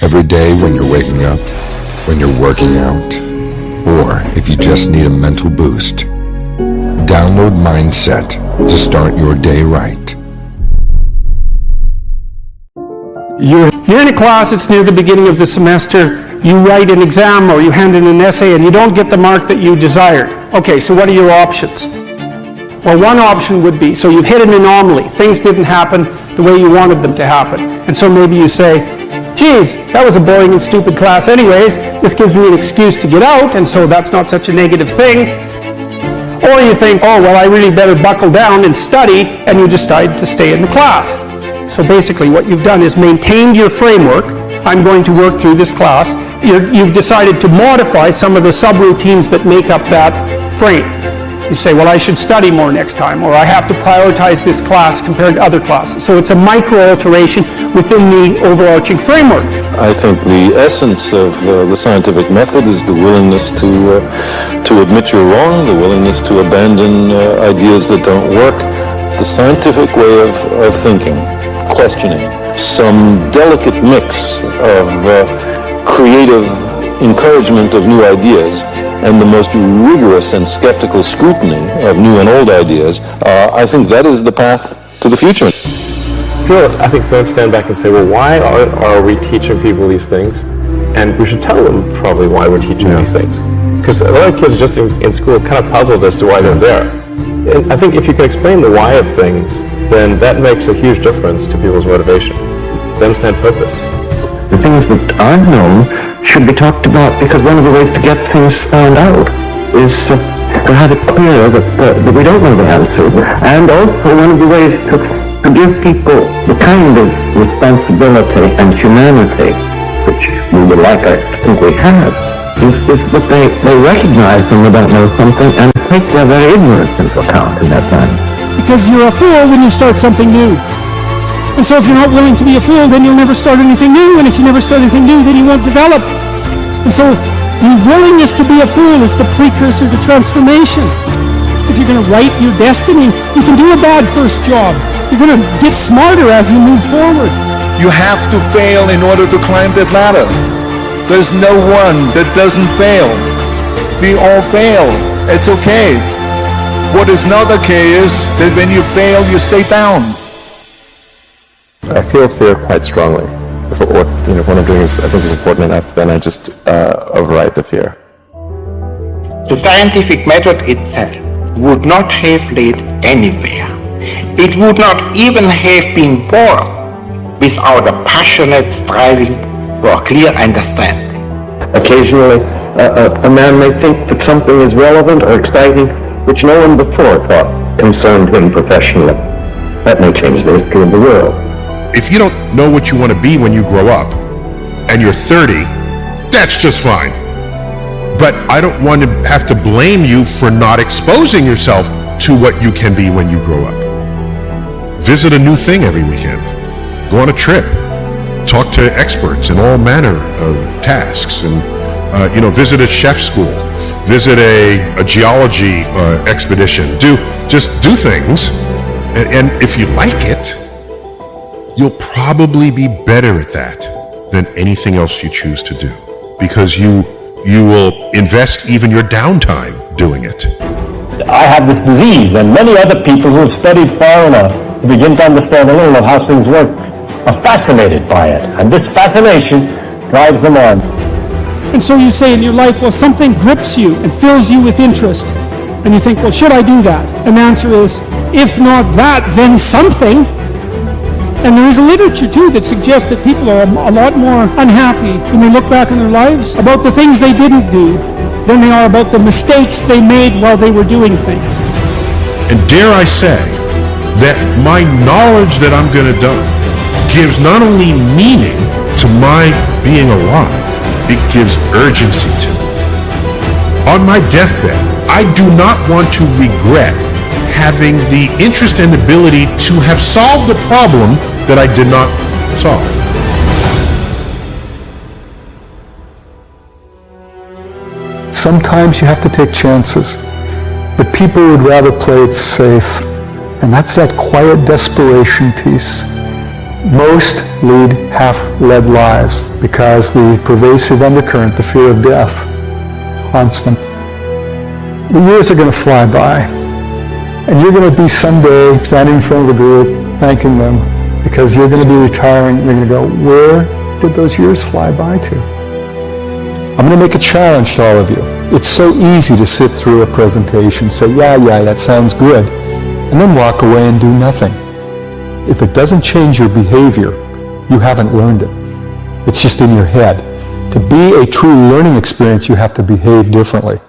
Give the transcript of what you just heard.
Every day when you're waking up, when you're working out, or if you just need a mental boost, download Mindset to start your day right. You're in a class, it's near the beginning of the semester, you write an exam or you hand in an essay and you don't get the mark that you desired. Okay, so what are your options? Well, one option would be, so you've hit an anomaly. Things didn't happen the way you wanted them to happen. And so maybe you say, geez, that was a boring and stupid class anyways. This gives me an excuse to get out, and so that's not such a negative thing. Or you think, oh, well, I really better buckle down and study, and you decide to stay in the class. So basically what you've done is maintained your framework. I'm going to work through this class. You've decided to modify some of the subroutines that make up that frame. You say, well, I should study more next time, or I have to prioritize this class compared to other classes. So it's a micro-alteration within the overarching framework. I think the essence of the scientific method is the willingness to admit you're wrong, the willingness to abandon ideas that don't work, the scientific way of thinking, questioning, some delicate mix of creative encouragement of new ideas and the most rigorous and skeptical scrutiny of new and old ideas. I think that is the path to the future. I think don't stand back and say, well, why are we teaching people these things? And we should tell them probably why we're teaching these things. Because a lot of kids just in school kind of puzzled as to why they're there. And I think if you can explain the why of things, then that makes a huge difference to people's motivation. They understand purpose. The things that aren't known should be talked about, because one of the ways to get things found out is to have it clear that we don't know the answer. And also one of the ways to give people the kind of responsibility and humanity which we would like to think we have is that they recognize when they don't know something and take their very ignorance into account in that time. Because you're a fool when you start something new. And so if you're not willing to be a fool, then you'll never start anything new. And if you never start anything new, then you won't develop. And so the willingness to be a fool is the precursor to transformation. If you're going to write your destiny, you can do a bad first job. You're going to get smarter as you move forward. You have to fail in order to climb that ladder. There's no one that doesn't fail. We all fail. It's okay. What is not okay is that when you fail, you stay down. I feel fear quite strongly. What I'm doing is, I think, is important enough, then I just override the fear. The scientific method itself would not have led anywhere. It would not even have been born without a passionate striving for a clear understanding. Occasionally, a man may think that something is relevant or exciting which no one before thought concerned him professionally. That may change the history of the world. If you don't know what you want to be when you grow up, and you're 30, that's just fine. But I don't want to have to blame you for not exposing yourself to what you can be when you grow up. Visit a new thing every weekend. Go on a trip. Talk to experts in all manner of tasks, and visit a chef school. Visit a geology expedition. Just do things, and if you like it, you'll probably be better at that than anything else you choose to do, because you will invest even your downtime doing it. I have this disease, and many other people who have studied far enough to begin to understand a little of how things work are fascinated by it, and this fascination drives them on. And so you say in your life, well, something grips you and fills you with interest. And you think, well, should I do that? And the answer is, if not that, then something. And there is a literature, too, that suggests that people are a lot more unhappy when they look back on their lives about the things they didn't do than they are about the mistakes they made while they were doing things. And dare I say that my knowledge that I'm going to die gives not only meaning to my being alive, it gives urgency to it. On my deathbed, I do not want to regret having the interest and ability to have solved the problem that I did not solve. Sometimes you have to take chances, but people would rather play it safe, and that's that quiet desperation piece. Most lead half-led lives because the pervasive undercurrent, the fear of death, haunts them. The years are going to fly by, and you're going to be someday standing in front of a group thanking them because you're going to be retiring. You're going to go, where did those years fly by to? I'm going to make a challenge to all of you. It's so easy to sit through a presentation, say, yeah, that sounds good, and then walk away and do nothing. If it doesn't change your behavior, you haven't learned it. It's just in your head. To be a true learning experience, you have to behave differently.